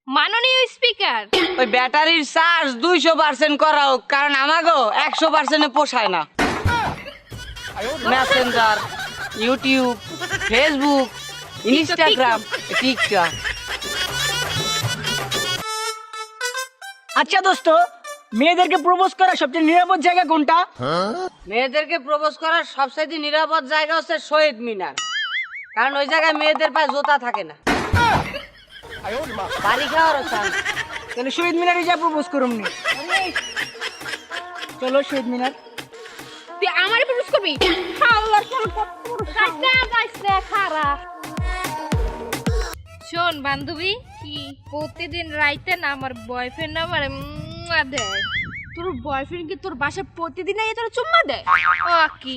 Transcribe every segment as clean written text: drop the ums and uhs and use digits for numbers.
মাননীয় স্পিকার, ওই ব্যাটারির চার্জ 200% করা হোক, কারণ আমাগো 100% পোষায় না। Messenger, YouTube, Facebook, Instagram, TikTok. আচ্ছা দোস্ত, মেয়েদেরকে প্রপোজ করার সবচেয়ে নিরাপদ জায়গা কোনটা? মেয়েদেরকে প্রপোজ করার সবচেয়ে নিরাপদ জায়গা হচ্ছে শহীদ মিনার, কারণ ওই জায়গায় মেয়েদের পায়ে জুতা থাকে না, বাড়ি খাওয়ারও চান্স। তাহলে শহীদ মিনারে যা প্রপোজ করুম নি। চলো শহীদ মিনার। তুই আমারে প্রপোজ করবি? আল্লাহর কাছে গাইছে খারা। শোন বান্ধবী, কি প্রতিদিন রাইতে না আমার বয়ফ্রেন্ড আমারে দেয়। তোর বয়ফ্রেন্ড কি তোর বাসায় প্রতিদিন আইয়ে তোর চুম্মা দেয়? ও কি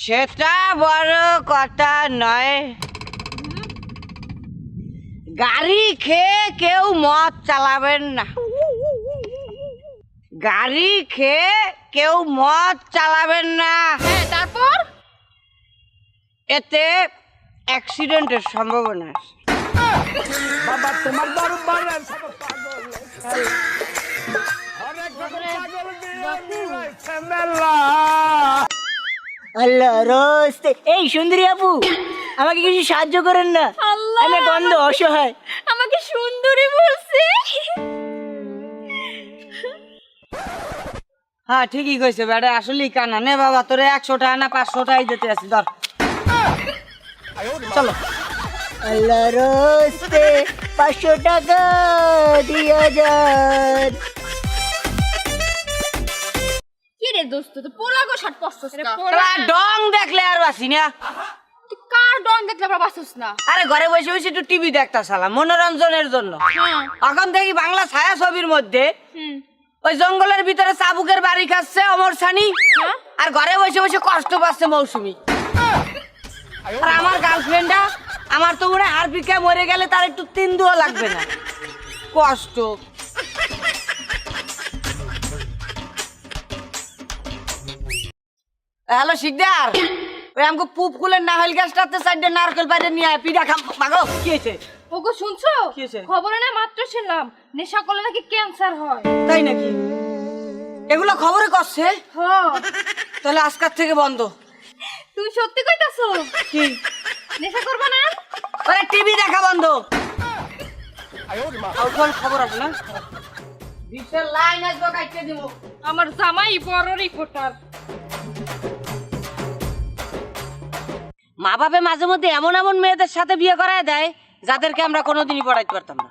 সেটা বড় কথা নয়। গাড়ি খেয়ে কেউ মদ চালাবেন না, গাড়ি খেয়ে কেউ মদ চালাবেন না। হ্যাঁ, তারপর এতে অ্যাক্সিডেন্টের সম্ভাবনা আছে। বাবা তোমার দারু বাড়ে আল্লাহ রোস্তে। এই সুন্দরী আপু, আমাকে কিছু সাহায্য করেন না, আল্লাহ, আমি গন্ধ অসহায়। আমাকে সুন্দরী বলছে। হ্যাঁ ঠিকই কইছে বেটা, আসলেই কানা। নে বাবা, তোরে 100 টাকা না 500 টাকাই দিতে আছি, ধর। চলো। আল্লাহ রোস্তে 500 টাকা দিয়া যান। কি রে দোস্ত, তো পোলাগো শার্ট পরছস না? শালা ডং দেখলে আর বাসি না। তুই কার ডন দেখলে আবার বাসছস না? আরে ঘরে বসে বসে একটু টিভি দেখতা সালা, মনোরঞ্জনের জন্য। হ্যাঁ। এখন দেখি বাংলা ছায়া ছবির মধ্যে হুম। ওই জঙ্গলের ভিতরে চাবুকের বাড়ি খাচ্ছে অমর সানি, হ্যাঁ? আর ঘরে বসে বসে কষ্ট পাচ্ছে মৌসুমি। আর আমার গার্লফ্রেন্ডটা, আমার তো মনে হয় হারপিকা মরে গেলে তার একটু তিন্দুও লাগবে না, কষ্ট। হ্যালো শিকদার, ওই আমাকে পুপ কুলের নারকেল গাছটাতে সাইডে নারকেল বাইরে নিয়ে আয়, পিঠা খাম। মাগো কি হয়েছে? ওগো শুনছো? কি হয়েছে? খবরে না মাত্র শুনলাম নেশা করলে নাকি ক্যান্সার হয়। তাই নাকি? এগুলো খবরে করছে? হ্যাঁ। তাহলে আজকাল থেকে বন্ধ। তুমি সত্যি কইতাছো? কি? নেশা করবা না? আরে টিভি দেখা বন্ধ। খবর আছে না? বিশ্বের লাইন আসবো, কাটতে দিব। আমার জামাই বড় রিপোর্টার। মা বাবা মাঝে মধ্যে এমন এমন মেয়েদের সাথে বিয়ে করায় দেয় যাদেরকে আমরা কোনোদিনই পড়াইতে পারতাম না।